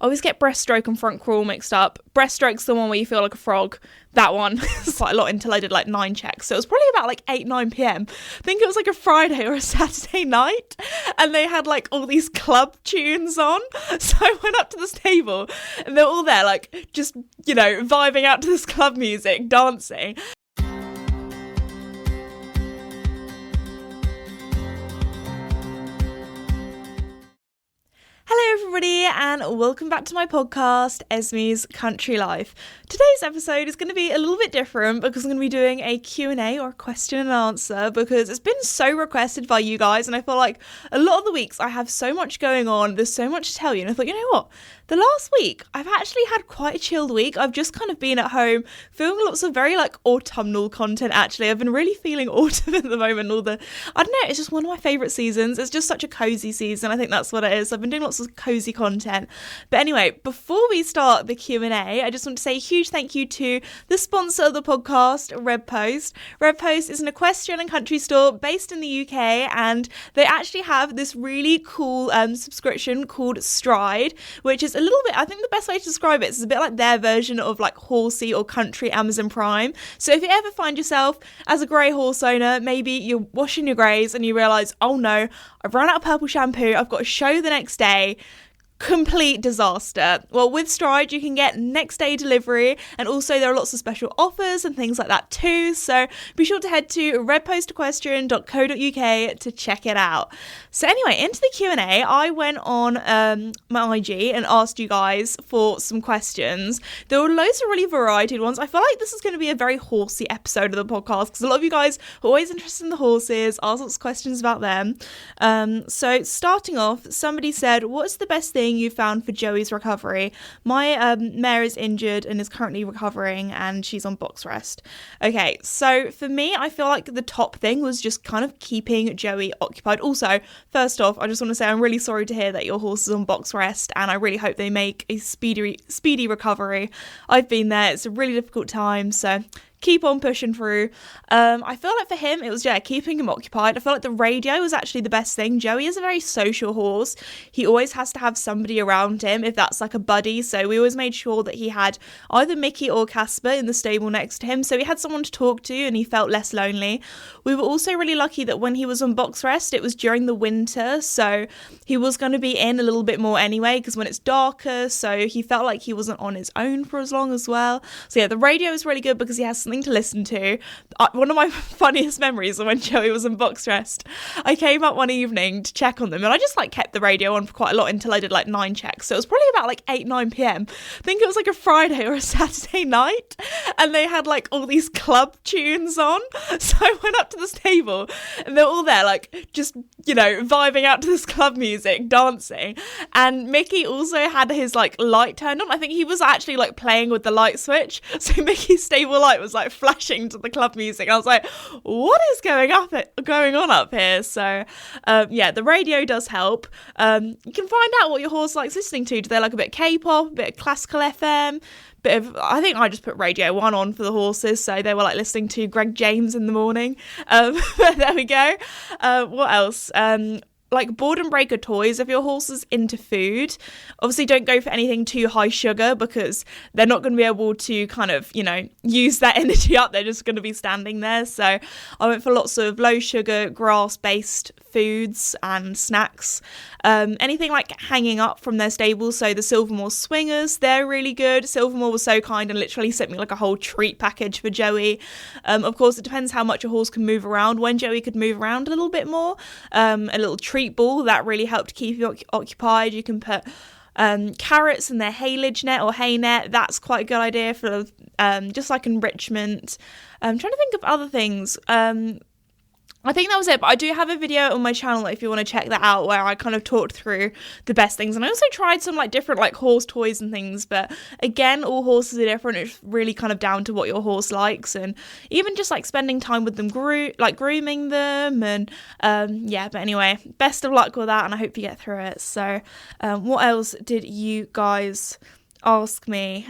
I always get breaststroke and front crawl mixed up. Breaststroke's the one where you feel like a frog. That one is quite a lot until I did like 9 checks. So it was probably about like 8-9 p.m. I think it was like a Friday or a Saturday night, and they had like all these club tunes on. So I went up to this table and they're all there like just, vibing out to this club music, dancing. Hello everybody and welcome back to my podcast, Esme's Country Life. Today's episode is going to be a little bit different because I'm going to be doing a Q&A or question and answer because it's been so requested by you guys, and I feel like a lot of the weeks I have so much going on, there's so much to tell you, and I thought, you know what? The last week, I've actually had quite a chilled week. I've just kind of been at home filming lots of very autumnal content actually. I've been really feeling autumn at the moment. I don't know, it's just one of my favourite seasons. It's just such a cozy season. I think that's what it is. I've been doing lots of cozy content. But anyway, before we start the Q&A, I just want to say a huge thank you to the sponsor of the podcast, Red Post. Red Post is an equestrian and country store based in the UK, and they actually have this really cool subscription called Stride, which is a little bit, I think the best way to describe it is a bit like their version of like horsey or country Amazon Prime. So if you ever find yourself as a grey horse owner, maybe you're washing your greys and you realise, oh no, I've run out of purple shampoo, I've got a show the next day. Complete disaster. Well, with Stride you can get next day delivery, and also there are lots of special offers and things like that too, so be sure to head to redpostequestrian.co.uk to check it out. So anyway, into the Q&A, I went on my IG and asked you guys for some questions. There were loads of really varied ones. I feel like this is going to be a very horsey episode of the podcast because a lot of you guys are always interested in the horses, ask lots of questions about them. So starting off, somebody said, what's the best thing you found for Joey's recovery? My mare is injured and is currently recovering and she's on box rest. Okay, so for me, I feel like the top thing was just kind of keeping Joey occupied. Also, first off, I just want to say I'm really sorry to hear that your horse is on box rest, and I really hope they make a speedy recovery. I've been there, it's a really difficult time, so keep on pushing through. I feel like for him, it was, keeping him occupied. I feel like the radio was actually the best thing. Joey is a very social horse. He always has to have somebody around him, if that's like a buddy. So we always made sure that he had either Mickey or Casper in the stable next to him. So he had someone to talk to and he felt less lonely. We were also really lucky that when he was on box rest, it was during the winter. So he was going to be in a little bit more anyway, because when it's darker, so he felt like he wasn't on his own for as long as well. So yeah, the radio is really good because he has something to listen to. One of my funniest memories of when Joey was in box rest, I came up one evening to check on them and I just kept the radio on for quite a lot until I did 9 checks. So it was probably about 8-9 p.m. I think it was like a Friday or a Saturday night, and they had all these club tunes on. So I went up to this table and they're all there just vibing out to this club music, dancing, and Mickey also had his light turned on. I think he was actually playing with the light switch, so Mickey's stable light was flashing to the club music. I was like, what is going on up here? So the radio does help. You can find out what your horse likes listening to. Do they like a bit of K-pop, a bit of classical FM, I think I just put Radio 1 on for the horses, so they were listening to Greg James in the morning. There we go. What else? Boredom breaker toys. If your horse is into food, obviously don't go for anything too high sugar because they're not going to be able to use that energy up. They're just going to be standing there. So I went for lots of low sugar, grass based foods and snacks. Anything hanging up from their stables. So the Silvermore Swingers, they're really good. Silvermore was so kind and literally sent me a whole treat package for Joey. Of course, it depends how much a horse can move around. When Joey could move around a little bit more, a little treat ball that really helped keep you occupied. You can put carrots in their haylage net or hay net. That's quite a good idea for just enrichment. I'm trying to think of other things. I think that was it, but I do have a video on my channel if you want to check that out, where I kind of talked through the best things, and I also tried some different horse toys and things. But again, all horses are different. It's really kind of down to what your horse likes, and even just spending time with them, grooming them, and but anyway, best of luck with that, and I hope you get through it. So what else did you guys ask me?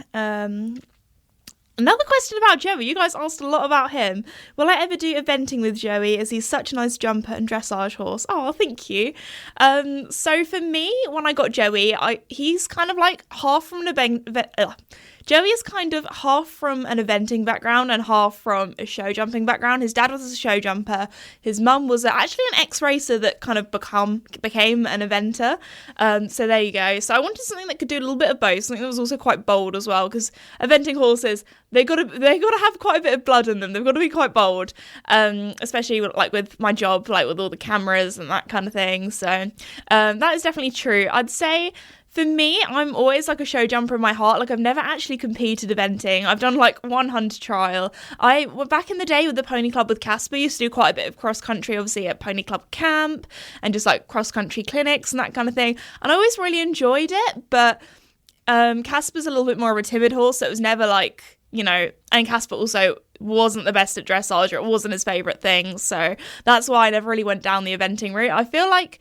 Another question about Joey. You guys asked a lot about him. Will I ever do eventing with Joey, as he's such a nice jumper and dressage horse? Oh, thank you. So for me, when I got Joey, he's kind of like half from Joey is kind of half from an eventing background and half from a show jumping background. His dad was a show jumper. His mum was actually an ex-racer that kind of became an eventer. So there you go. So I wanted something that could do a little bit of both, something that was also quite bold as well, because eventing horses, they got to have quite a bit of blood in them. They've got to be quite bold, especially like with my job, like with all the cameras and that kind of thing. So that is definitely true. I'd say for me, I'm always like a show jumper in my heart. Like I've never actually competed eventing. I've done like one hunter trial. Back in the day with the Pony Club with Casper, used to do quite a bit of cross country, obviously at Pony Club camp and just like cross country clinics and that kind of thing. And I always really enjoyed it, but Casper's a little bit more of a timid horse, so it was never like, and Casper also wasn't the best at dressage, or it wasn't his favourite thing. So that's why I never really went down the eventing route. I feel like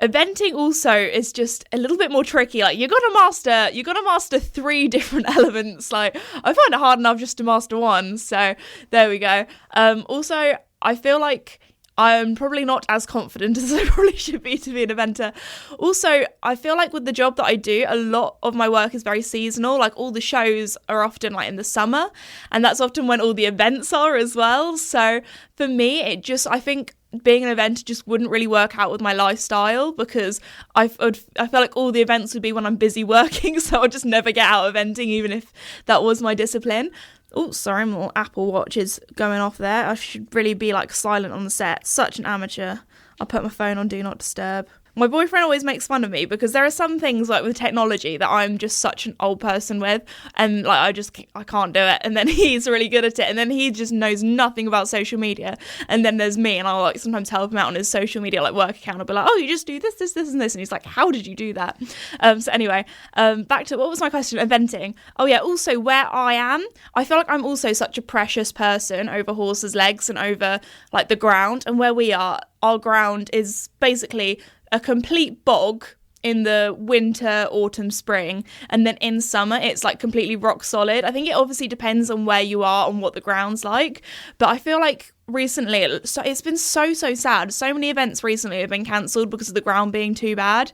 eventing also is just a little bit more tricky. Like you gotta master 3 different elements. Like I find it hard enough just to master one. So there we go. Also, I feel like I'm probably not as confident as I probably should be to be an eventer. Also, I feel like with the job that I do, a lot of my work is very seasonal. Like all the shows are often like in the summer, and that's often when all the events are as well. So for me, I think being an eventer just wouldn't really work out with my lifestyle, because I feel like all the events would be when I'm busy working, so I'd just never get out of eventing, even if that was my discipline. Oh, sorry, my little Apple Watch is going off there. I should really be like silent on the set. Such an amateur. I'll put my phone on Do Not Disturb. My boyfriend always makes fun of me because there are some things like with technology that I'm just such an old person with, and like I can't do it, and then he's really good at it, and then he just knows nothing about social media, and then there's me, and I'll like sometimes help him out on his social media like work account. I'll be like, oh, you just do this and this, and he's like, how did you do that? So anyway, back to what was my question? Eventing. Oh yeah, also where I am, I feel like I'm also such a precious person over horses' legs and over like the ground, and where we are, our ground is basically a complete bog in the winter, autumn, spring, and then in summer it's like completely rock solid. I think it obviously depends on where you are and what the ground's like, but I feel like recently it's been so sad. So many events recently have been cancelled because of the ground being too bad,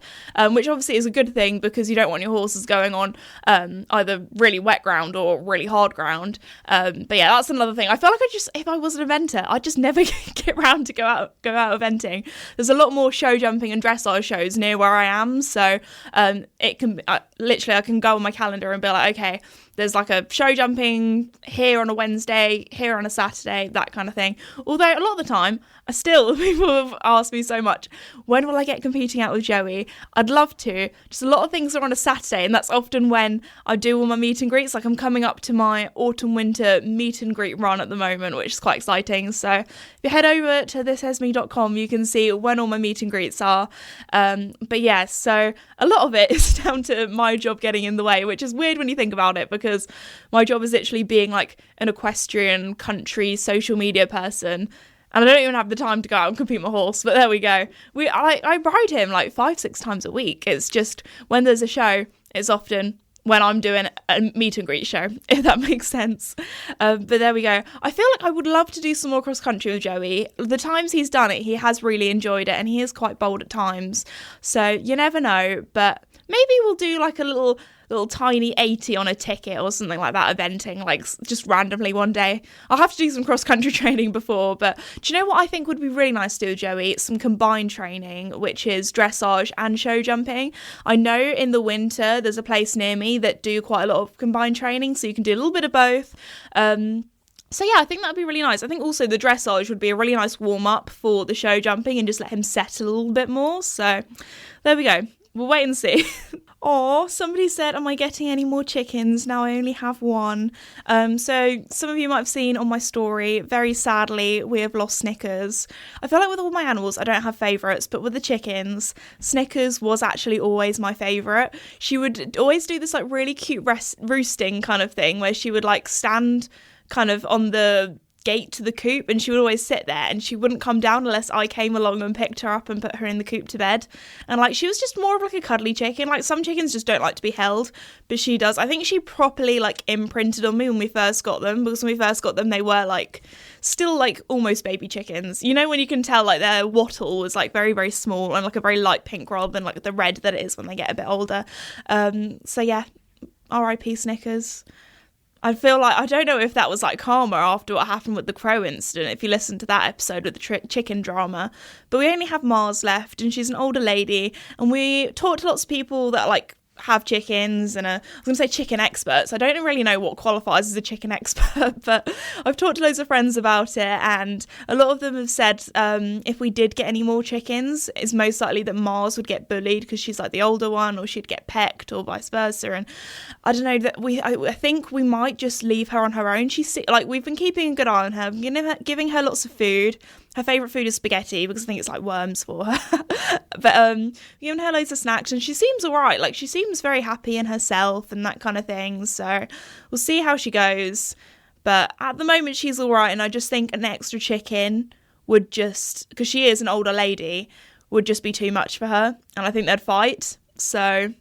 which obviously is a good thing because you don't want your horses going on either really wet ground or really hard ground. But yeah, that's another thing. I feel like if I was an eventer, I'd just never get around to go out eventing. There's a lot more show jumping and dressage shows near where I am, so it can literally I can go on my calendar and be like, okay, there's like a show jumping here on a Wednesday, here on a Saturday, that kind of thing. Although a lot of the time, people have asked me so much, when will I get competing out with Joey? I'd love to. Just a lot of things are on a Saturday, and that's often when I do all my meet and greets. Like I'm coming up to my autumn-winter meet and greet run at the moment, which is quite exciting. So if you head over to thishesme.com, you can see when all my meet and greets are. But yeah, so a lot of it is down to my job getting in the way, which is weird when you think about it, because my job is literally being like an equestrian country social media person, and I don't even have the time to go out and compete my horse. But there we go. I ride him like 5-6 times a week. It's just when there's a show, it's often when I'm doing a meet and greet show, if that makes sense. But there we go. I feel like I would love to do some more cross country with Joey. The times he's done it, he has really enjoyed it, and he is quite bold at times. So you never know, but maybe we'll do like a little tiny 80 on a ticket or something like that, eventing, like just randomly one day. I'll have to do some cross-country training before, but do you know what I think would be really nice to do with Joey? Some combined training, which is dressage and show jumping. I know in the winter there's a place near me that do quite a lot of combined training, so you can do a little bit of both. So yeah, I think that'd be really nice. I think also the dressage would be a really nice warm-up for the show jumping and just let him settle a little bit more. So there we go. We'll wait and see. Oh, somebody said, am I getting any more chickens? Now I only have one. So some of you might have seen on my story, very sadly, we have lost Snickers. I feel like with all my animals, I don't have favourites, but with the chickens, Snickers was actually always my favourite. She would always do this like really cute roosting kind of thing where she would like stand kind of on the gate to the coop, and she would always sit there and she wouldn't come down unless I came along and picked her up and put her in the coop to bed. And like, she was just more of like a cuddly chicken. Like, some chickens just don't like to be held, but she does. I think she properly like imprinted on me when we first got them, because when we first got them they were like still like almost baby chickens, you know, when you can tell like their wattle was like very, very small and like a very light pink rather than like the red that it is when they get a bit older. So yeah, R.I.P. Snickers. I feel like, I don't know if that was like karma after what happened with the crow incident, if you listen to that episode with the chicken drama, but we only have Mars left, and she's an older lady, and we talked to lots of people that like have chickens, and I was going to say chicken experts. I don't really know what qualifies as a chicken expert, but I've talked to loads of friends about it, and a lot of them have said if we did get any more chickens, it's most likely that Mars would get bullied because she's like the older one, or she'd get pecked, or vice versa. And I don't know, that I think we might just leave her on her own. She's like, we've been keeping a good eye on her, giving her lots of food. Her favourite food is spaghetti, because I think it's like worms for her. But giving her loads of snacks, and she seems alright. Like, she seems very happy in herself and that kind of thing. So we'll see how she goes. But at the moment she's alright, and I just think an extra chicken would just, because she is an older lady, would just be too much for her. And I think they'd fight. So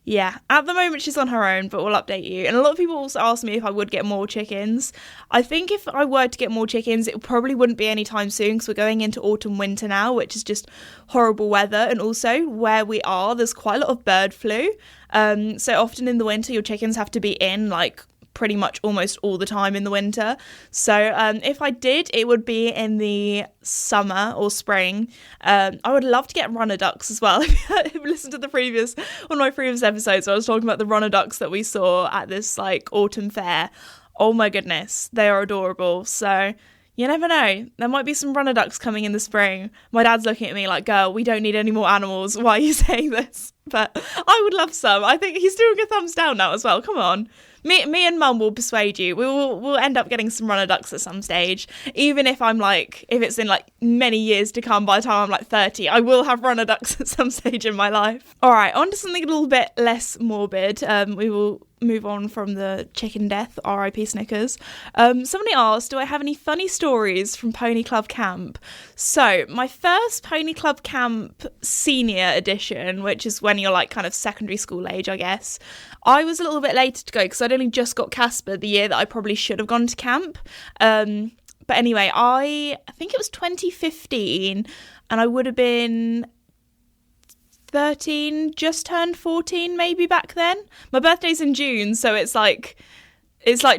yeah, at the moment she's on her own, but we'll update you. And a lot of people also ask me if I would get more chickens. I think if I were to get more chickens, it probably wouldn't be anytime soon, because we're going into autumn winter now, which is just horrible weather. And also where we are, there's quite a lot of bird flu. So often in the winter your chickens have to be in like pretty much almost all the time in the winter. So if I did, it would be in the summer or spring. I would love to get runner ducks as well. If you listened to one of my previous episodes, I was talking about the runner ducks that we saw at this like autumn fair. Oh my goodness, they are adorable. So you never know, there might be some runner ducks coming in the spring. My dad's looking at me like, girl, we don't need any more animals. Why are you saying this? But I would love some. I think he's doing a thumbs down now as well. Come on. Me and Mum will persuade you. We'll end up getting some runner ducks at some stage. Even if I'm like, if it's in like many years to come, by the time I'm like 30, I will have runner ducks at some stage in my life. All right, on to something a little bit less morbid. We will move on from the chicken death, R.I.P. Snickers. Somebody asked, do I have any funny stories from Pony Club Camp? So my first Pony Club Camp senior edition, which is when you're like kind of secondary school age, I guess, I was a little bit later to go because I'd only just got Casper the year that I probably should have gone to camp. But anyway, I think it was 2015, and I would have been 13, just turned 14 maybe back then. My birthday's in June, so it's like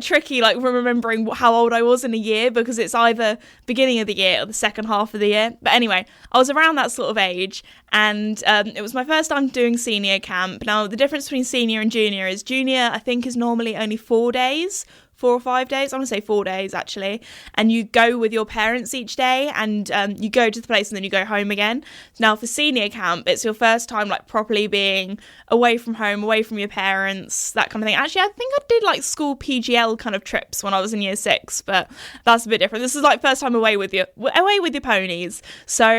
tricky like remembering how old I was in a year, because it's either beginning of the year or the second half of the year. But anyway, I was around that sort of age, and it was my first time doing senior camp. Now the difference between senior and junior is junior I think is normally only 4 days, 4 or 5 days. I'm going to say 4 days actually. And you go with your parents each day, and you go to the place and then you go home again. Now for senior camp, it's your first time like properly being away from home, away from your parents, that kind of thing. Actually, I think I did like school PGL kind of trips when I was in year 6, but that's a bit different. This is like first time away with your ponies. So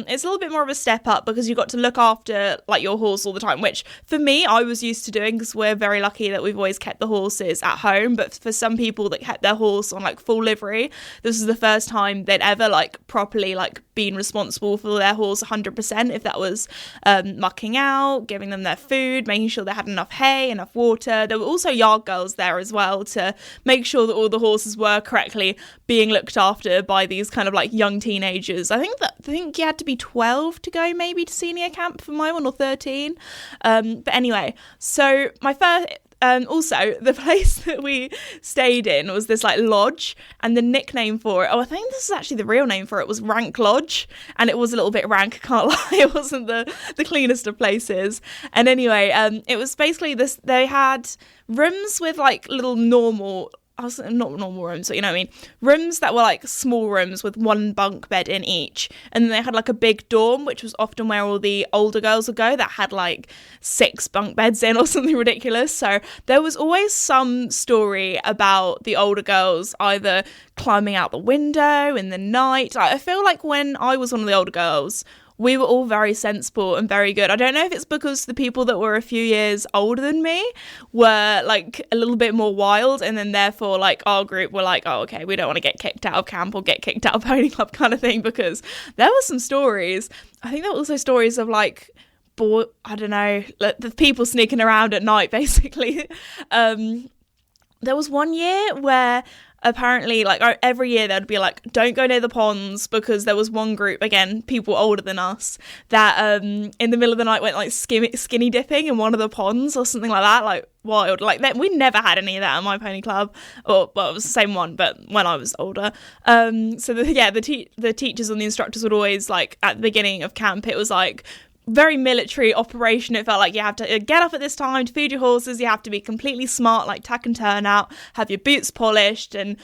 it's a little bit more of a step up, because you got to look after like your horse all the time, which for me, I was used to doing, because we're very lucky that we've always kept the horses at home. But for some people that kept their horse on like full livery, this is the first time they'd ever like properly like been responsible for their horse 100%. If that was mucking out, giving them their food, making sure they had enough hay, enough water. There were also yard girls there as well to make sure that all the horses were correctly being looked after by these kind of like young teenagers. I think you had to be 12 to go maybe to senior camp for my one, or 13. But anyway, so my first also, the place that we stayed in was this like lodge, and the nickname for it, I think this is actually the real name for it, was Rank Lodge, and it was a little bit rank, I can't lie. It wasn't the cleanest of places. And anyway, it was basically this, they had rooms with like little normal, not normal rooms, but you know what I mean, rooms that were like small rooms with one bunk bed in each, and then they had like a big dorm, which was often where all the older girls would go, that had like 6 bunk beds in or something ridiculous. So there was always some story about the older girls either climbing out the window in the night. I feel like when I was one of the older girls, we were all very sensible and very good. I don't know if it's because the people that were a few years older than me were like a little bit more wild, and then therefore like our group were like, oh, okay, we don't want to get kicked out of camp or get kicked out of pony club kind of thing, because there were some stories. I think there were also stories of like, I don't know, like the people sneaking around at night basically. There was one year where apparently, like, every year there'd be like, don't go near the ponds, because there was one group, again, people older than us, that in the middle of the night went like skinny dipping in one of the ponds or something like that, like wild. Like we never had any of that at my pony club, or well, it was the same one, but when I was older. So the teachers and the instructors would always, like, at the beginning of camp, it was like very military operation. It felt like you have to get up at this time to feed your horses, you have to be completely smart, like tack and turn out, have your boots polished, and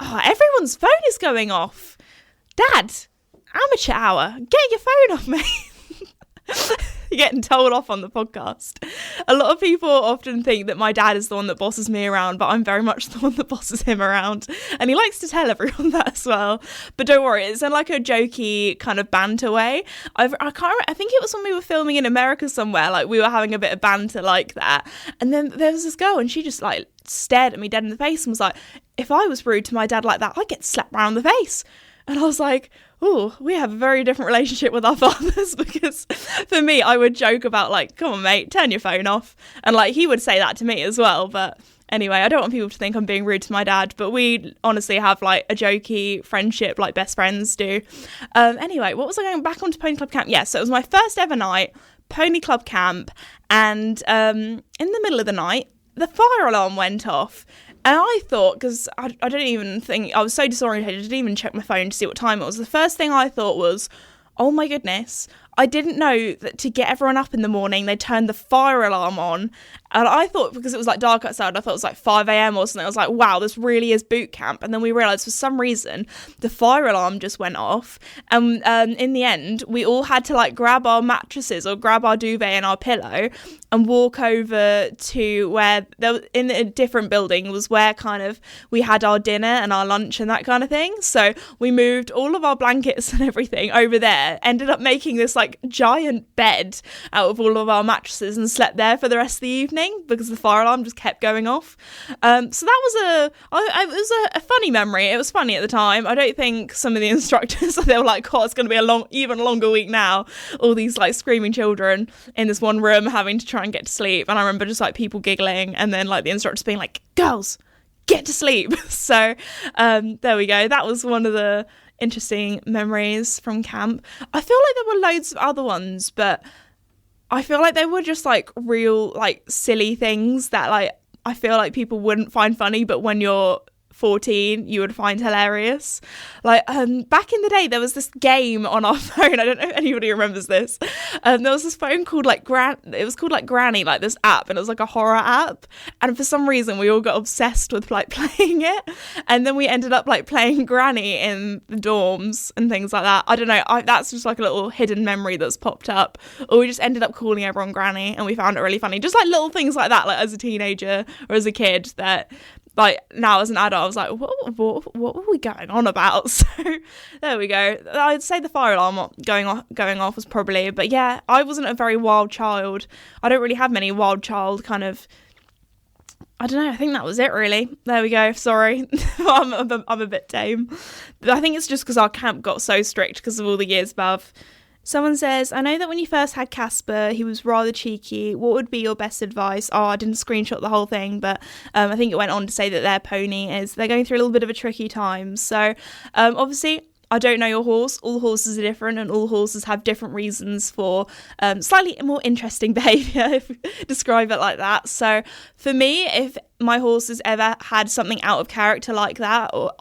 everyone's phone is going off. Dad, amateur hour, get your phone off me. You're getting told off on the podcast. A lot of people often think that my dad is the one that bosses me around, but I'm very much the one that bosses him around, and he likes to tell everyone that as well. But don't worry, it's in like a jokey kind of banter way. I can't remember, I think it was when we were filming in America somewhere, like we were having a bit of banter like that, and then there was this girl and she just like stared at me dead in the face and was like, if I was rude to my dad like that, I'd get slapped round the face. And I was like, oh, we have a very different relationship with our fathers, because for me, I would joke about like, come on, mate, turn your phone off. And like, he would say that to me as well. But anyway, I don't want people to think I'm being rude to my dad, but we honestly have like a jokey friendship like best friends do. Anyway, what was I going back onto Pony Club Camp? Yes, so it was my first ever night, Pony Club Camp. And in the middle of the night, the fire alarm went off. And I thought, because I don't even think, I was so disorientated, I didn't even check my phone to see what time it was. The first thing I thought was, oh my goodness, I didn't know that to get everyone up in the morning, they turned the fire alarm on. And I thought, because it was like dark outside, I thought it was like 5 a.m. or something. I was like, wow, this really is boot camp. And then we realised for some reason, the fire alarm just went off. And in the end, we all had to like grab our mattresses or grab our duvet and our pillow and walk over to where, in a different building, was where kind of we had our dinner and our lunch and that kind of thing. So we moved all of our blankets and everything over there, ended up making this like giant bed out of all of our mattresses and slept there for the rest of the evening, because the fire alarm just kept going off. So that was a funny memory. It was funny at the time. I don't think some of the instructors, they were like, oh, it's going to be a even longer week now. All these like screaming children in this one room having to try and get to sleep. And I remember just like people giggling, and then like the instructors being like, girls, get to sleep. So there we go. That was one of the interesting memories from camp. I feel like there were loads of other ones, but I feel like they were just like real like silly things that like I feel like people wouldn't find funny, but when you're 14 you would find hilarious. Like back in the day there was this game on our phone, I don't know if anybody remembers this. There was this phone called like it was called like Granny, like this app, and it was like a horror app, and for some reason we all got obsessed with like playing it, and then we ended up like playing Granny in the dorms and things like that. I don't know, that's just like a little hidden memory that's popped up. Or we just ended up calling everyone Granny and we found it really funny, just like little things like that, like as a teenager or as a kid, that like now as an adult I was like, what were we going on about? So there we go. I'd say the fire alarm going off was probably, but yeah, I wasn't a very wild child. I don't really have many wild child kind of, I don't know, I think that was it really. There we go, sorry. I'm a bit tame. But I think it's just because our camp got so strict because of all the years above. Someone says, I know that when you first had Casper, he was rather cheeky. What would be your best advice? Oh, I didn't screenshot the whole thing, but I think it went on to say that their pony they're going through a little bit of a tricky time. So obviously, I don't know your horse. All horses are different, and all horses have different reasons for slightly more interesting behaviour, if you describe it like that. So for me, if my horse has ever had something out of character like that, or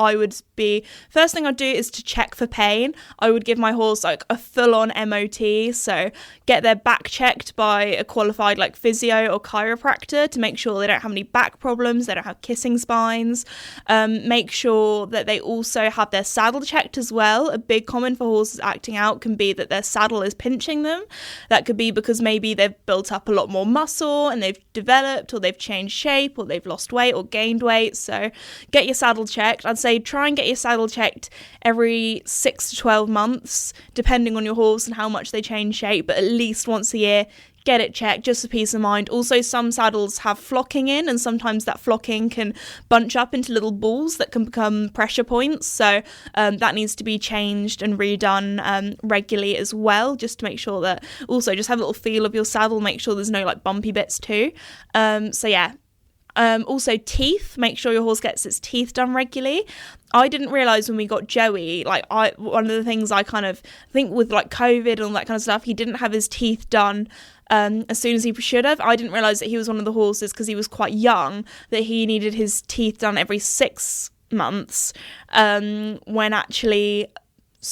first thing I'd do is to check for pain. I would give my horse like a full-on MOT, so get their back checked by a qualified like physio or chiropractor to make sure they don't have any back problems, they don't have kissing spines. Make sure that they also have their saddle checked as well. A big comment for horses acting out can be that their saddle is pinching them. That could be because maybe they've built up a lot more muscle and they've developed, or they've changed shape, or they've they've lost weight or gained weight. So get your saddle checked. I'd say try and get your saddle checked every 6 to 12 months, depending on your horse and how much they change shape, but at least once a year. Get it checked just for peace of mind. Also, some saddles have flocking in, and sometimes that flocking can bunch up into little balls that can become pressure points. So that needs to be changed and redone regularly as well, just to make sure that, also just have a little feel of your saddle, make sure there's no like bumpy bits too. Also teeth, make sure your horse gets its teeth done regularly. I didn't realise when we got Joey, one of the things I kind of think with like COVID and all that kind of stuff, he didn't have his teeth done as soon as he should have. I didn't realise that he was one of the horses, because he was quite young, that he needed his teeth done every 6 months, when actually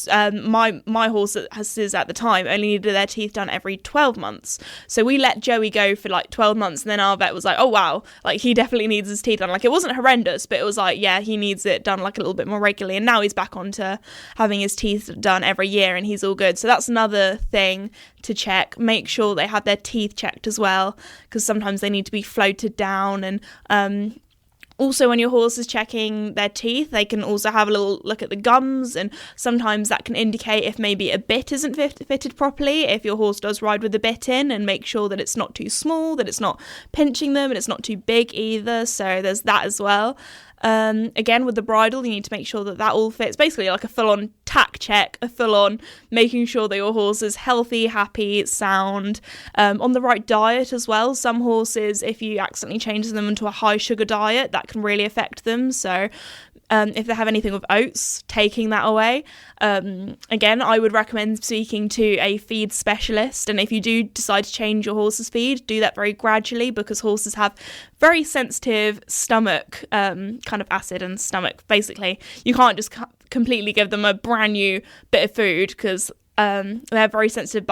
my horse that has his at the time only needed their teeth done every 12 months. So we let Joey go for like 12 months, and then our vet was like, oh wow, like he definitely needs his teeth done. Like it wasn't horrendous, but it was like, yeah, he needs it done like a little bit more regularly. And now he's back on to having his teeth done every year, and he's all good. So that's another thing to check. Make sure they have their teeth checked as well, because sometimes they need to be floated down. And also, when your horse is checking their teeth, they can also have a little look at the gums, and sometimes that can indicate if maybe a bit isn't fitted properly, if your horse does ride with a bit in, and make sure that it's not too small, that it's not pinching them, and it's not too big either. So there's that as well. Again, with the bridle, you need to make sure that all fits. Basically like a full-on tack check, a full-on making sure that your horse is healthy, happy, sound, on the right diet as well. Some horses, if you accidentally change them into a high sugar diet, that can really affect them. So if they have anything with oats, taking that away. Again, I would recommend speaking to a feed specialist, and if you do decide to change your horse's feed, do that very gradually, because horses have very sensitive stomach, kind of acid and stomach. Basically, you can't just completely give them a brand new bit of food, because they have very sensitive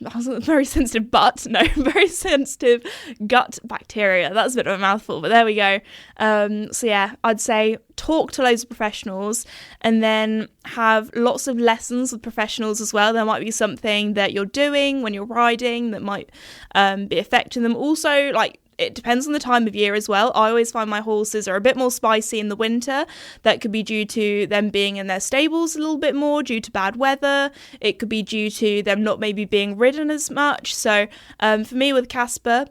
very sensitive gut bacteria. That's a bit of a mouthful, but there we go. So yeah, I'd say talk to loads of professionals, and then have lots of lessons with professionals as well. There might be something that you're doing when you're riding that might be affecting them. Also, like, it depends on the time of year as well. I always find my horses are a bit more spicy in the winter. That could be due to them being in their stables a little bit more due to bad weather. It could be due to them not maybe being ridden as much. So for me with Casper,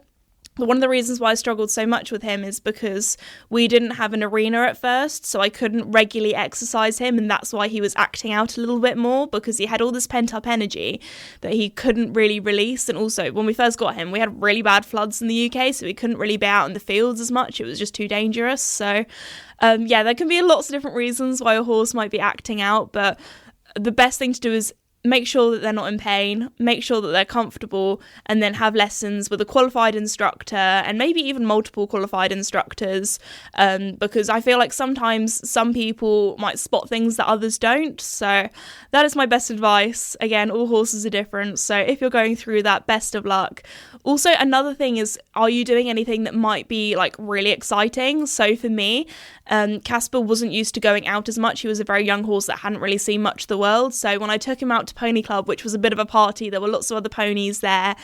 one of the reasons why I struggled so much with him is because we didn't have an arena at first, so I couldn't regularly exercise him, and that's why he was acting out a little bit more, because he had all this pent-up energy that he couldn't really release. And also, when we first got him, we had really bad floods in the UK, so we couldn't really be out in the fields as much. It was just too dangerous. So there can be lots of different reasons why a horse might be acting out, but the best thing to do is make sure that they're not in pain, make sure that they're comfortable, and then have lessons with a qualified instructor, and maybe even multiple qualified instructors, because I feel like sometimes some people might spot things that others don't. So that is my best advice. Again, all horses are different, so if you're going through that, best of luck. Also, another thing is, are you doing anything that might be like really exciting? So for me, Casper wasn't used to going out as much. He was a very young horse that hadn't really seen much of the world. So when I took him out to Pony Club, which was a bit of a party, there were lots of other ponies there,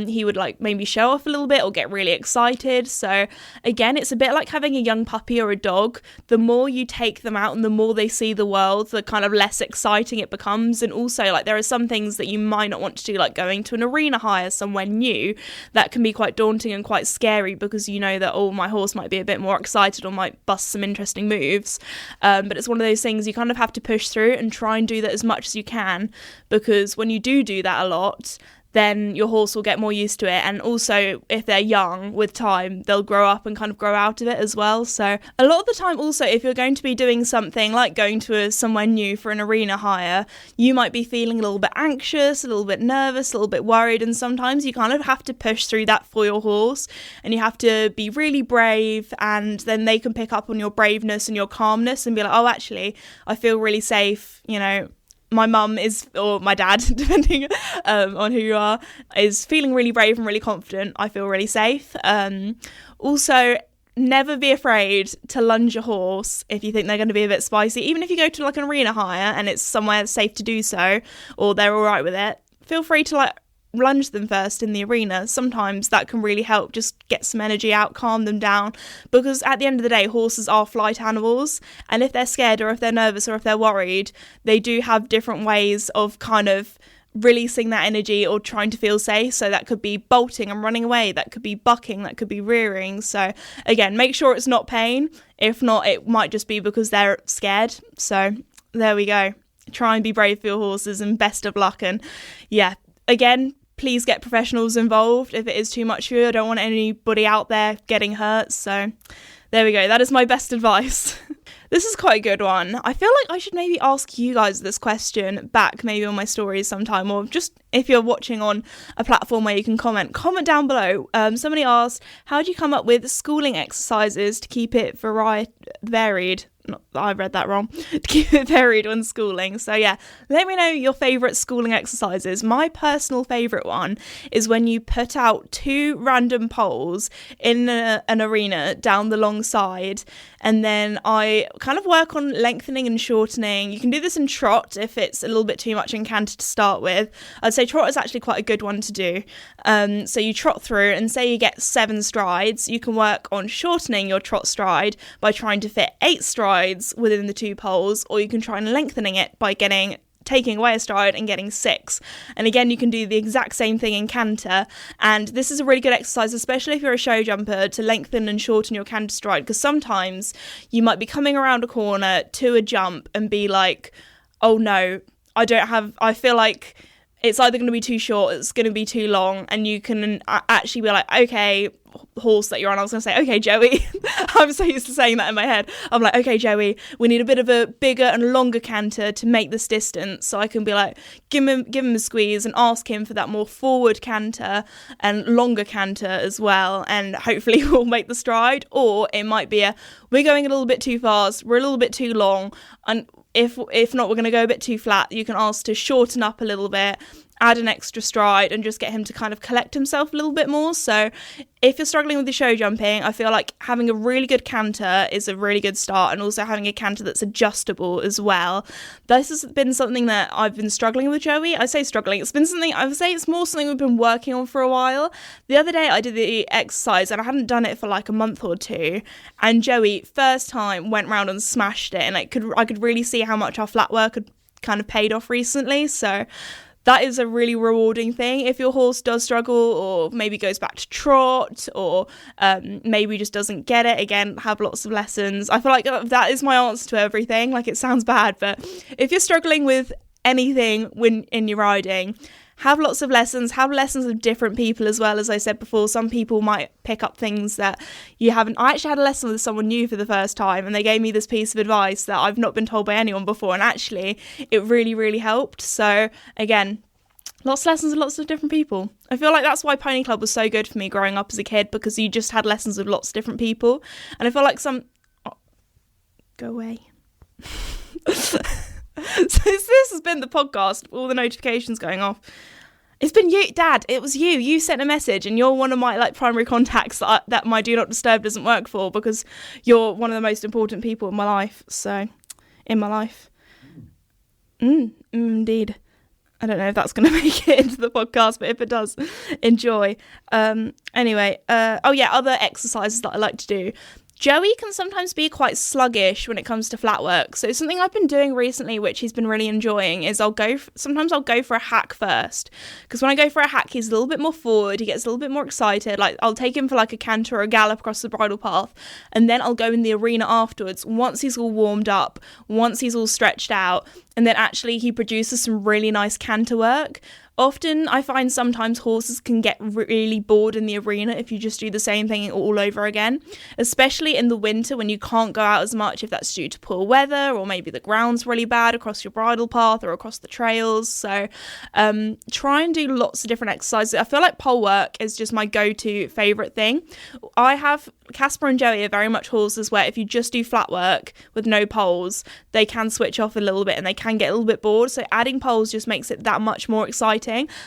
he would like maybe show off a little bit or get really excited. So again, it's a bit like having a young puppy or a dog. The more you take them out and the more they see the world, the kind of less exciting it becomes. And also, like, there are some things that you might not want to do, like going to an arena hire somewhere new. That can be quite daunting and quite scary, because you know that, oh, my horse might be a bit more excited or might bust some interesting moves. But it's one of those things you kind of have to push through and try and do that as much as you can, because when you do that a lot, then your horse will get more used to it. And also, if they're young, with time, they'll grow up and kind of grow out of it as well. So a lot of the time also, if you're going to be doing something like going to somewhere new for an arena hire, you might be feeling a little bit anxious, a little bit nervous, a little bit worried. And sometimes you kind of have to push through that for your horse, and you have to be really brave, and then they can pick up on your braveness and your calmness and be like, oh, actually, I feel really safe, you know. My mum is, or my dad, depending on who you are, is feeling really brave and really confident. I feel really safe. Also, never be afraid to lunge your horse if you think they're going to be a bit spicy. Even if you go to like an arena hire and it's somewhere safe to do so, or they're all right with it, feel free to like lunge them first in the arena. Sometimes that can really help just get some energy out, calm them down, because at the end of the day, horses are flight animals, and if they're scared or if they're nervous or if they're worried, they do have different ways of kind of releasing that energy or trying to feel safe. So that could be bolting and running away, that could be bucking, that could be rearing. So again, make sure it's not pain. If not, it might just be because they're scared. So there we go. Try and be brave for your horses, and best of luck. And yeah, again, please get professionals involved if it is too much for you. I don't want anybody out there getting hurt. So there we go. That is my best advice. This is quite a good one. I feel like I should maybe ask you guys this question back, maybe on my stories sometime, or just if you're watching on a platform where you can comment down below. Somebody asked, how do you come up with schooling exercises to keep it varied? Not that I read that wrong. To keep it varied when schooling. So yeah, let me know your favourite schooling exercises. My personal favourite one is when you put out 2 random poles in an arena down the long side, and then I kind of work on lengthening and shortening. You can do this in trot if it's a little bit too much in canter to start with. I'd say trot is actually quite a good one to do. So you trot through, and say you get 7 strides, you can work on shortening your trot stride by trying to fit 8 strides within the 2 poles, or you can try and lengthening it by taking away a stride and getting 6. And again, you can do the exact same thing in canter, and this is a really good exercise, especially if you're a show jumper, to lengthen and shorten your canter stride, because sometimes you might be coming around a corner to a jump and be like, oh no, I feel like it's either going to be too short, it's going to be too long, and you can actually be like, okay, horse that you're on, I was going to say, okay, Joey. I'm so used to saying that in my head. I'm like, okay, Joey, we need a bit of a bigger and longer canter to make this distance. So I can be like, give him a squeeze and ask him for that more forward canter and longer canter as well. And hopefully we'll make the stride. Or it might be we're going a little bit too fast, we're a little bit too long, and if not, we're going to go a bit too flat. You can ask to shorten up a little bit, add an extra stride, and just get him to kind of collect himself a little bit more. So if you're struggling with the show jumping, I feel like having a really good canter is a really good start, and also having a canter that's adjustable as well. This has been something that I've been struggling with, Joey. I say struggling, it's been something, I would say it's more something we've been working on for a while. The other day I did the exercise and I hadn't done it for like a month or 2, and Joey, first time, went round and smashed it, and I could really see how much our flat work had kind of paid off recently. So that is a really rewarding thing. If your horse does struggle, or maybe goes back to trot, or maybe just doesn't get it, again, have lots of lessons. I feel like that is my answer to everything. Like, it sounds bad, but if you're struggling with anything when in your riding, have lots of lessons, have lessons of different people as well. As I said before, some people might pick up things that you haven't. I actually had a lesson with someone new for the first time, and they gave me this piece of advice that I've not been told by anyone before, and actually it really, really helped. So again, lots of lessons with lots of different people. I feel like that's why Pony Club was so good for me growing up as a kid, because you just had lessons with lots of different people. And I feel like go away. So this has been the podcast, all the notifications going off. It's been you, Dad. It was you. You sent a message, and you're one of my primary contacts that my Do Not Disturb doesn't work for, because you're one of the most important people in my life. Indeed. I don't know if that's going to make it into the podcast, but if it does, enjoy. Anyway, other exercises that I like to do. Joey can sometimes be quite sluggish when it comes to flat work. So something I've been doing recently, which he's been really enjoying, is sometimes I'll go for a hack first. Because when I go for a hack, he's a little bit more forward. He gets a little bit more excited. Like, I'll take him for like a canter or a gallop across the bridle path. And then I'll go in the arena afterwards, once he's all warmed up, once he's all stretched out. And then actually he produces some really nice canter work. Often I find sometimes horses can get really bored in the arena if you just do the same thing all over again, especially in the winter when you can't go out as much, if that's due to poor weather, or maybe the ground's really bad across your bridle path or across the trails. So try and do lots of different exercises. I feel like pole work is just my go-to favourite thing. I have Casper and Joey are very much horses where if you just do flat work with no poles, they can switch off a little bit and they can get a little bit bored. So adding poles just makes it that much more exciting.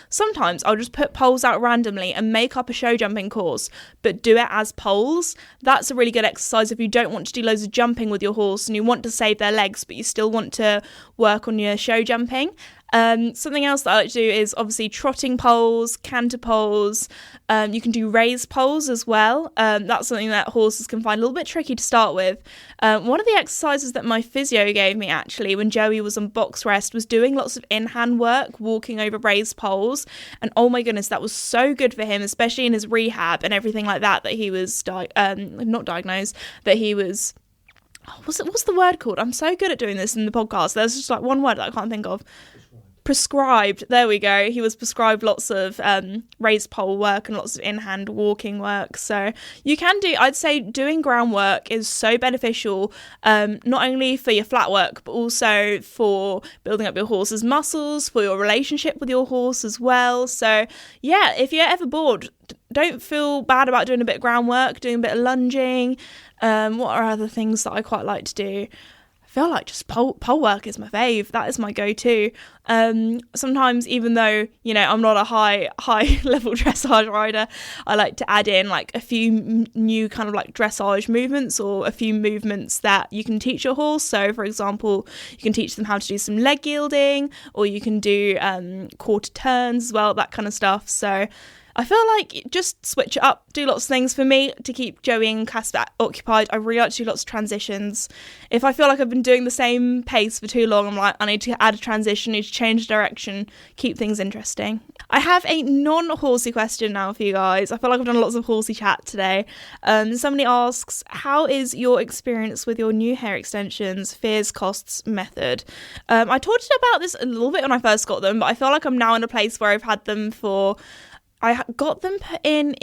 Sometimes I'll just put poles out randomly and make up a show jumping course, but do it as poles. That's a really good exercise if you don't want to do loads of jumping with your horse and you want to save their legs, but you still want to work on your show jumping. Something else that I like to do is obviously trotting poles, canter poles. You can do raised poles as well. That's something that horses can find a little bit tricky to start with. One of the exercises that my physio gave me actually when Joey was on box rest was doing lots of in-hand work, walking over raised poles. And oh my goodness, that was so good for him, especially in his rehab and everything like that he was not diagnosed, that he was... what's the word called? I'm so good at doing this in the podcast. There's just like one word that I can't think of. Prescribed. There we go. He was prescribed lots of raised pole work and lots of in-hand walking work. So you can do, I'd say doing groundwork is so beneficial, not only for your flat work, but also for building up your horse's muscles, for your relationship with your horse as well. So yeah, if you're ever bored, don't feel bad about doing a bit of groundwork, doing a bit of lunging. What are other things that I quite like to do? I feel like just pole work is my fave. That is my go-to. Sometimes, even though, you know, I'm not a high level dressage rider, I like to add in like a few new kind of like dressage movements or a few movements that you can teach your horse. So for example, you can teach them how to do some leg yielding, or you can do quarter turns as well, that kind of stuff. So I feel like just switch it up, do lots of things. For me, to keep Joey and Casper occupied, I really like to do lots of transitions. If I feel like I've been doing the same pace for too long, I'm like, I need to add a transition, need to change direction, keep things interesting. I have a non-horsey question now for you guys. I feel like I've done lots of horsey chat today. Somebody asks, how is your experience with your new hair extensions, fears, costs, method? I talked about this a little bit when I first got them, but I feel like I'm now in a place where I've had them for... I got them put in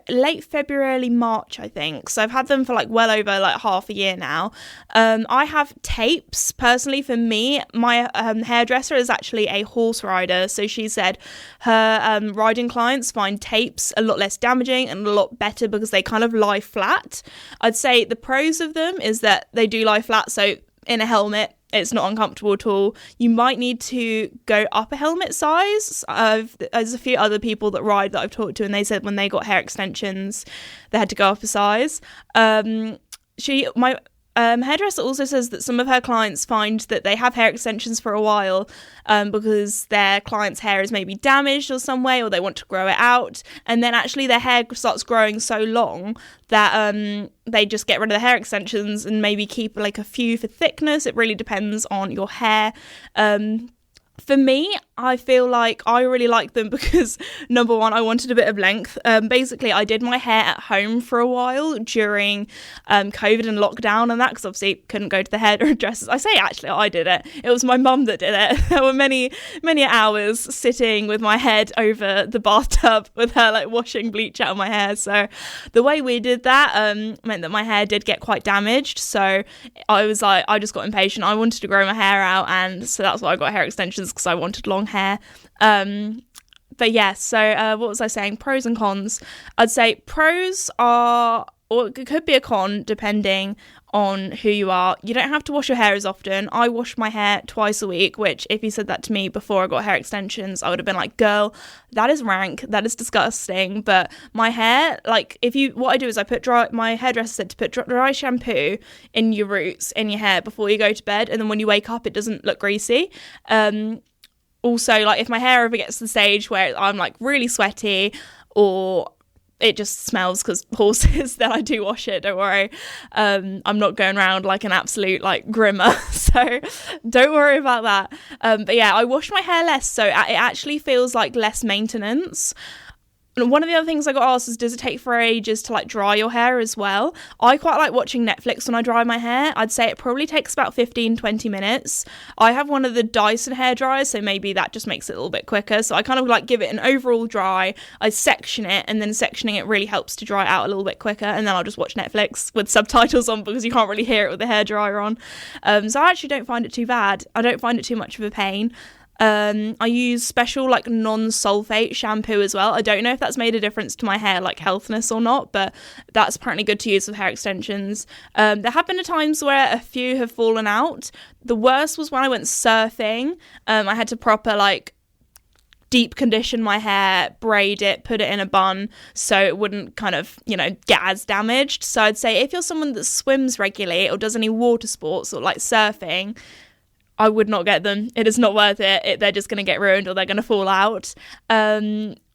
late February, early March, I think. So I've had them for like well over like half a year now. I have tapes. Personally, for me, my hairdresser is actually a horse rider. So she said her riding clients find tapes a lot less damaging and a lot better because they kind of lie flat. I'd say the pros of them is that they do lie flat. So in a helmet, it's not uncomfortable at all. You might need to go up a helmet size. There's a few other people that ride that I've talked to, and they said when they got hair extensions, they had to go up a size. My hairdresser also says that some of her clients find that they have hair extensions for a while because their client's hair is maybe damaged or some way, or they want to grow it out, and then actually their hair starts growing so long that they just get rid of the hair extensions and maybe keep like a few for thickness. It really depends on your hair. For me, I feel like I really like them because, number one, I wanted a bit of length. Basically, I did my hair at home for a while during COVID and lockdown and that, because obviously couldn't go to the hairdressers. I say actually I did it. It was my mum that did it. There were many hours sitting with my head over the bathtub with her like washing bleach out of my hair. So the way we did that meant that my hair did get quite damaged. So I was like, I just got impatient. I wanted to grow my hair out, and so that's why I got hair extensions, because I wanted long hair. But yeah, so what was I saying? Pros and cons. I'd say pros are, or it could be a con depending on who you are. You don't have to wash your hair as often. I wash my hair twice a week, which if you said that to me before I got hair extensions, I would have been like, girl, that is rank, that is disgusting. But my hair, like, what I do is my hairdresser said to put dry shampoo in your roots, in your hair before you go to bed, and then when you wake up it doesn't look greasy. Also, like, if my hair ever gets to the stage where I'm like really sweaty or it just smells because horses, then I do wash it, don't worry. I'm not going around like an absolute like grimmer, so don't worry about that. But yeah, I wash my hair less, so it actually feels like less maintenance. And one of the other things I got asked is, does it take for ages to like dry your hair as well? I quite like watching Netflix when I dry my hair. I'd say it probably takes about 15-20 minutes. I have one of the Dyson hair dryers, so maybe that just makes it a little bit quicker. So I kind of like give it an overall dry, I section it, and then sectioning it really helps to dry it out a little bit quicker, and then I'll just watch Netflix with subtitles on because you can't really hear it with the hair dryer on. So I actually don't find it too bad. I don't find it too much of a pain. I use special like non-sulfate shampoo as well. I don't know if that's made a difference to my hair like healthiness or not, but that's apparently good to use with hair extensions. There have been times where a few have fallen out. The worst was when I went surfing. I had to proper like deep condition my hair, braid it, put it in a bun so it wouldn't kind of, get as damaged. So I'd say if you're someone that swims regularly or does any water sports or like surfing, I would not get them. It is not worth it. They're just going to get ruined or they're going to fall out.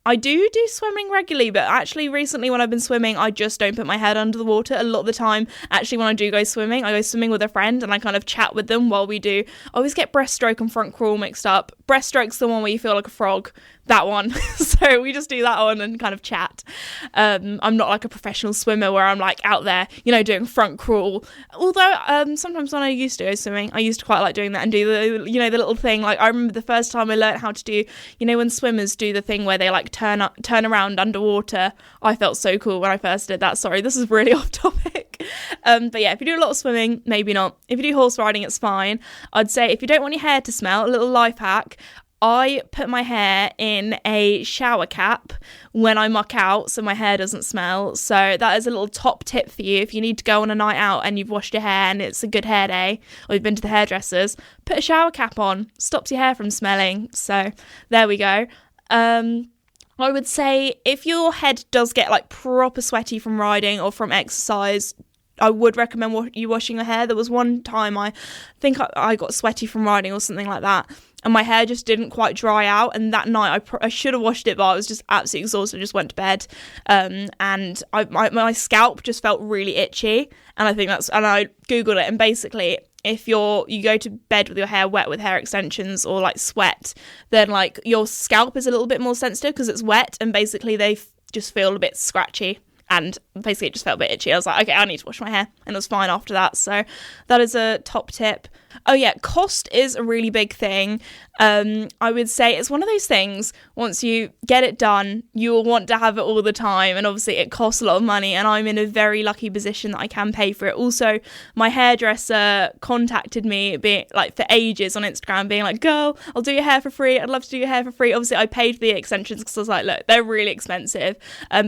I do swimming regularly, but actually recently when I've been swimming, I just don't put my head under the water. A lot of the time, actually, when I do go swimming, I go swimming with a friend and I kind of chat with them while we do. I always get breaststroke and front crawl mixed up. Breaststroke's the one where you feel like a frog, that one. So we just do that one and kind of chat. I'm not like a professional swimmer where I'm like out there, doing front crawl. Although sometimes when I used to go swimming, I used to quite like doing that and do the, the little thing. Like I remember the first time I learned how to do, when swimmers do the thing where they like turn around underwater. I felt so cool when I first did that. Sorry, this is really off topic. But yeah, if you do a lot of swimming, maybe not. If you do horse riding, it's fine. I'd say if you don't want your hair to smell, a little life hack, I put my hair in a shower cap when I muck out so my hair doesn't smell. So that is a little top tip for you. If you need to go on a night out and you've washed your hair and it's a good hair day, or you've been to the hairdressers, put a shower cap on. Stops your hair from smelling. So there we go. I would say if your head does get like proper sweaty from riding or from exercise, I would recommend you washing your hair. There was one time I think I got sweaty from riding or something like that, and my hair just didn't quite dry out. And that night I should have washed it, but I was just absolutely exhausted. I just went to bed, and my scalp just felt really itchy. And I googled it, and basically, if you go to bed with your hair wet with hair extensions or like sweat, then like your scalp is a little bit more sensitive because it's wet, and basically they just feel a bit scratchy. And basically it just felt a bit itchy. I was like, okay, I need to wash my hair. And it was fine after that. So that is a top tip. Oh yeah, cost is a really big thing. I would say it's one of those things, once you get it done, you will want to have it all the time. And obviously it costs a lot of money. And I'm in a very lucky position that I can pay for it. Also, my hairdresser contacted me for ages on Instagram being like, girl, I'll do your hair for free. I'd love to do your hair for free. Obviously, I paid for the extensions because I was like, look, they're really expensive.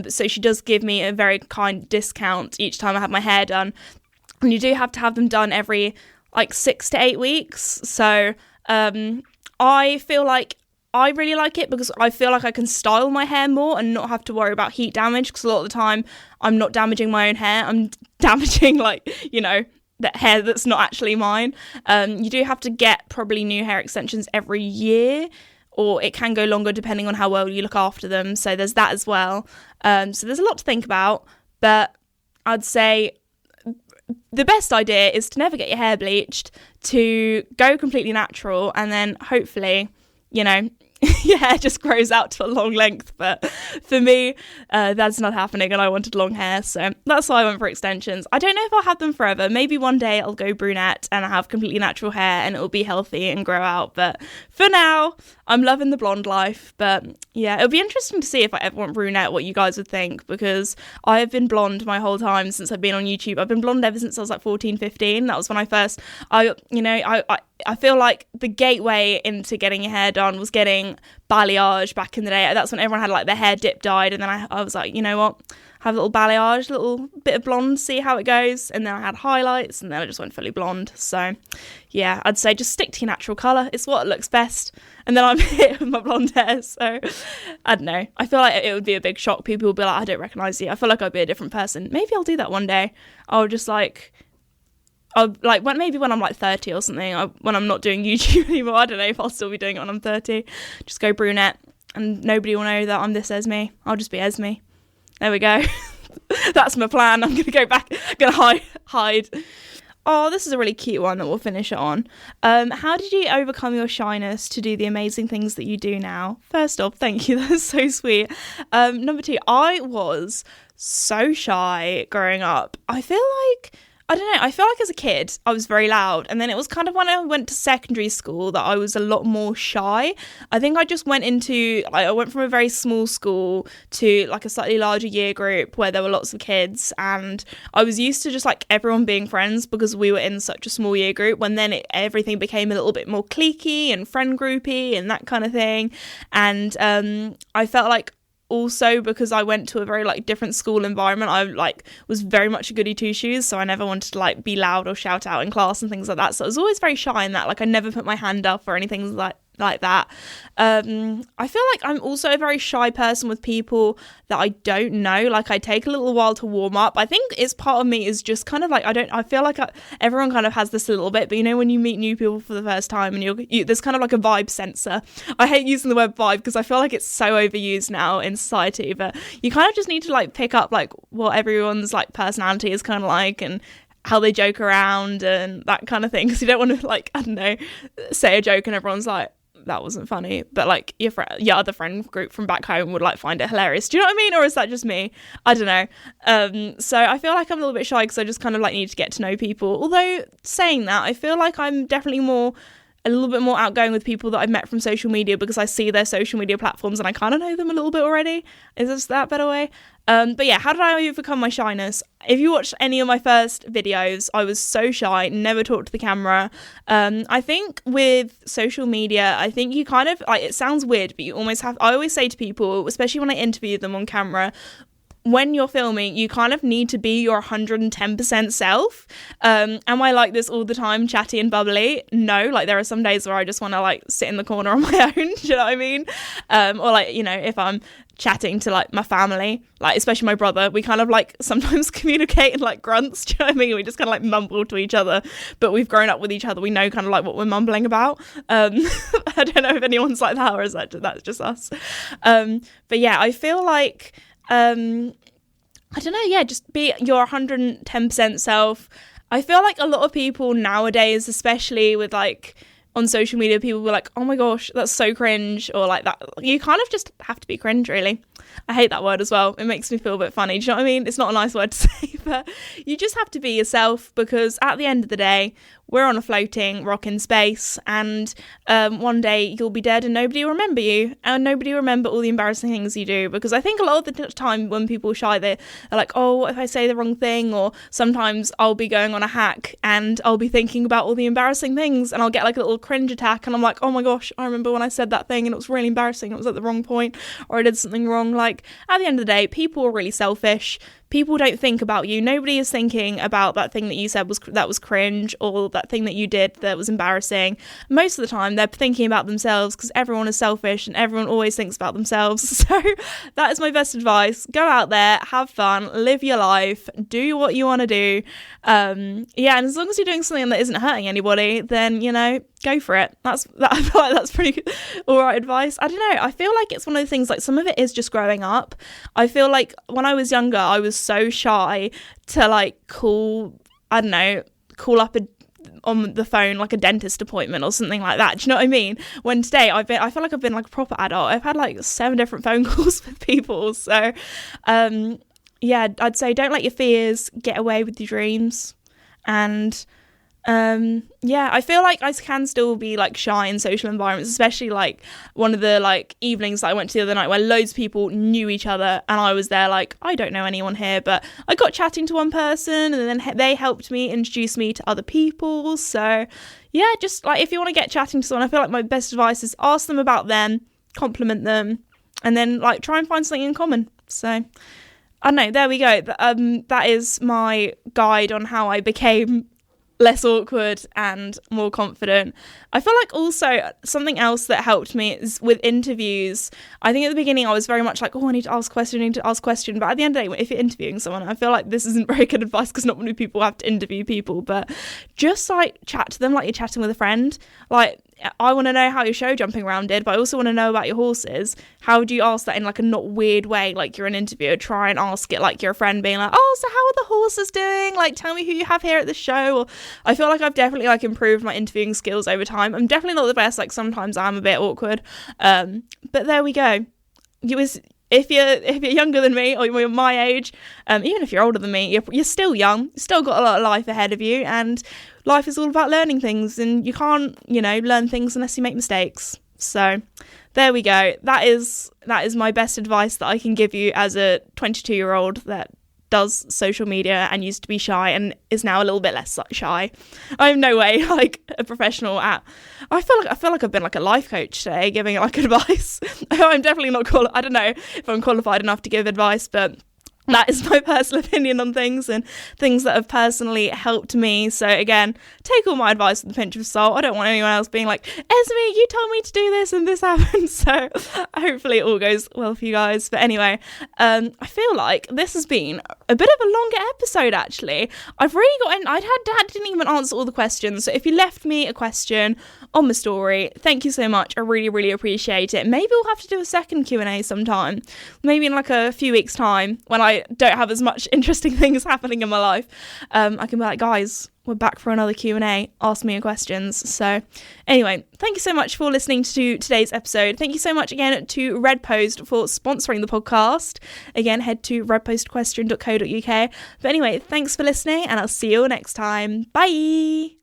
So she does give me a very kind discount each time I have my hair done. And you do have to have them done every 6 to 8 weeks. So I feel like I really like it because I feel like I can style my hair more and not have to worry about heat damage, because a lot of the time I'm not damaging my own hair. I'm damaging the hair that's not actually mine. You do have to get probably new hair extensions every year, or it can go longer depending on how well you look after them. So there's that as well. So there's a lot to think about, but I'd say the best idea is to never get your hair bleached, to go completely natural, and then hopefully, your hair just grows out to a long length. But for me, that's not happening, and I wanted long hair, so that's why I went for extensions. I don't know if I'll have them forever. Maybe one day I'll go brunette and have completely natural hair and it'll be healthy and grow out, but for now I'm loving the blonde life. But yeah, it'll be interesting to see if I ever went brunette, what you guys would think, because I have been blonde my whole time since I've been on YouTube. I've been blonde ever since I was 14, 15. That was when I first, I feel like the gateway into getting your hair done was getting balayage back in the day. That's when everyone had their hair dip dyed, and then I was like, you know what, have a little balayage, a little bit of blonde, see how it goes. And then I had highlights, and then I just went fully blonde. So yeah, I'd say just stick to your natural colour. It's what looks best. And then I'm here with my blonde hair, so I don't know. I feel like it would be a big shock. People would be like, I don't recognise you. I feel like I'd be a different person. Maybe I'll do that one day. I'll just maybe when I'm 30 or something, when I'm not doing YouTube anymore. I don't know if I'll still be doing it when I'm 30. Just go brunette, and nobody will know that I'm this Esme. I'll just be Esme. There we go. That's my plan. I'm going to go back. I'm going to hide. Oh, this is a really cute one that we'll finish it on. How did you overcome your shyness to do the amazing things that you do now? First off, thank you. That's so sweet. Number 2, I was so shy growing up. I feel like as a kid I was very loud, and then it was kind of when I went to secondary school that I was a lot more shy. I think I just went I went from a very small school to a slightly larger year group where there were lots of kids, and I was used to just everyone being friends because we were in such a small year group, when then everything became a little bit more cliquey and friend groupy and that kind of thing. And I felt like, also because I went to a very different school environment, I was very much a goody two shoes, so I never wanted to be loud or shout out in class and things like that. So I was always very shy in that. I never put my hand up or anything like like that. I feel like I'm also a very shy person with people that I don't know. Like, I take a little while to warm up. I think it's part of me is just kind of like, I feel like everyone kind of has this a little bit, but you know, when you meet new people for the first time and there's kind of like a vibe sensor. I hate using the word vibe because I feel like it's so overused now in society, but you kind of just need to like pick up like what everyone's like personality is kind of like, and how they joke around and that kind of thing, because you don't want to like, I don't know, say a joke and everyone's like, that wasn't funny, but like your other friend group from back home would like find it hilarious. Do you know what I mean? Or is that just me? I don't know. So I feel like I'm a little bit shy because I just kind of like need to get to know people. Although saying that, I feel like I'm definitely a little bit more outgoing with people that I've met from social media, because I see their social media platforms and I kind of know them a little bit already. Is this that better way? But yeah, how did I overcome my shyness? If you watched any of my first videos, I was so shy, never talked to the camera. I think with social media, I think you kind of, like, it sounds weird, but you almost have, I always say to people, especially when I interview them on camera, when you're filming, you kind of need to be your 110% self. Am I like this all the time, chatty and bubbly? No, like there are some days where I just want to like sit in the corner on my own, do you know what I mean? Or like, you know, if I'm chatting to like my family, like especially my brother, we kind of like sometimes communicate in like grunts, do you know what I mean? We just kind of like mumble to each other, but we've grown up with each other, we know kind of like what we're mumbling about. I don't know if anyone's like that, or is that's just us. But yeah, I feel like I don't know, yeah, just be your 110% self. I feel like a lot of people nowadays, especially with like on social media, people were like, oh my gosh, that's so cringe, or like that. You kind of just have to be cringe, really. I hate that word as well. It makes me feel a bit funny. Do you know what I mean? It's not a nice word to say, but you just have to be yourself, because at the end of the day, we're on a floating rock in space, and one day you'll be dead and nobody will remember you, and nobody will remember all the embarrassing things you do. Because I think a lot of the time when people are shy, they're like, oh, what if I say the wrong thing? Or sometimes I'll be going on a hack and I'll be thinking about all the embarrassing things, and I'll get like a little cringe attack, and I'm like, oh my gosh, I remember when I said that thing and it was really embarrassing, it was at the wrong point, or I did something wrong. Like, at the end of the day, people are really selfish. People don't think about you. Nobody is thinking about that thing that you said that was cringe, or that thing that you did that was embarrassing. Most of the time, they're thinking about themselves, because everyone is selfish and everyone always thinks about themselves. So that is my best advice. Go out there, have fun, live your life, do what you want to do. Yeah, and as long as you're doing something that isn't hurting anybody, then, you know, go for it. I feel like that's pretty all right advice. I don't know. I feel like it's one of the things, like, some of it is just growing up. I feel like when I was younger, I was so shy to like call up on the phone like a dentist appointment or something like that. Do you know what I mean? When today I feel like I've been like a proper adult. I've had like 7 different phone calls with people. So yeah, I'd say don't let your fears get away with your dreams. And yeah, I feel like I can still be like shy in social environments, especially like one of the like evenings that I went to the other night where loads of people knew each other, and I was there like, I don't know anyone here, but I got chatting to one person, and then they helped me introduce me to other people. So yeah, just like if you want to get chatting to someone, I feel like my best advice is ask them about them, compliment them, and then like try and find something in common. So I don't know, there we go. That is my guide on how I became less awkward and more confident. I feel like also something else that helped me is with interviews. I think at the beginning I was very much like, oh, I need to ask a question. But at the end of the day, if you're interviewing someone, I feel like this isn't very good advice, because not many people have to interview people, but just like chat to them like you're chatting with a friend. Like, I want to know how your show jumping around did, but I also want to know about your horses. How do you ask that in like a not weird way, like you're an interviewer? Try and ask it like you're a friend, being like, oh, so how are the horses doing? Like, tell me who you have here at the show. Or I feel like I've definitely like improved my interviewing skills over time. I'm definitely not the best. Like, sometimes I'm a bit awkward. But there we go. If you're younger than me, or you're my age, even if you're older than me, you're still young. You've still got a lot of life ahead of you, and life is all about learning things, and you can't, learn things unless you make mistakes. So there we go. That is my best advice that I can give you as a 22-year-old that does social media and used to be shy and is now a little bit less shy. I'm no way like a professional at. I feel like I've been like a life coach today, giving like advice. I'm definitely not I don't know if I'm qualified enough to give advice, but that is my personal opinion on things and things that have personally helped me. So again, take all my advice with a pinch of salt. I don't want anyone else being like, Esme, you told me to do this and this happened. So hopefully it all goes well for you guys. But anyway, I feel like this has been a bit of a longer episode, actually. I've really gotten, Dad didn't even answer all the questions. So if you left me a question on my story, thank you so much. I really, really appreciate it. Maybe we'll have to do a second Q&A sometime. Maybe in like a few weeks' time when I don't have as much interesting things happening in my life. I can be like, guys, we're back for another Q&A. Ask me your questions. So anyway, thank you so much for listening to today's episode. Thank you so much again to Red Post for sponsoring the podcast. Again, head to redpostquestion.co.uk. But anyway, thanks for listening and I'll see you all next time. Bye.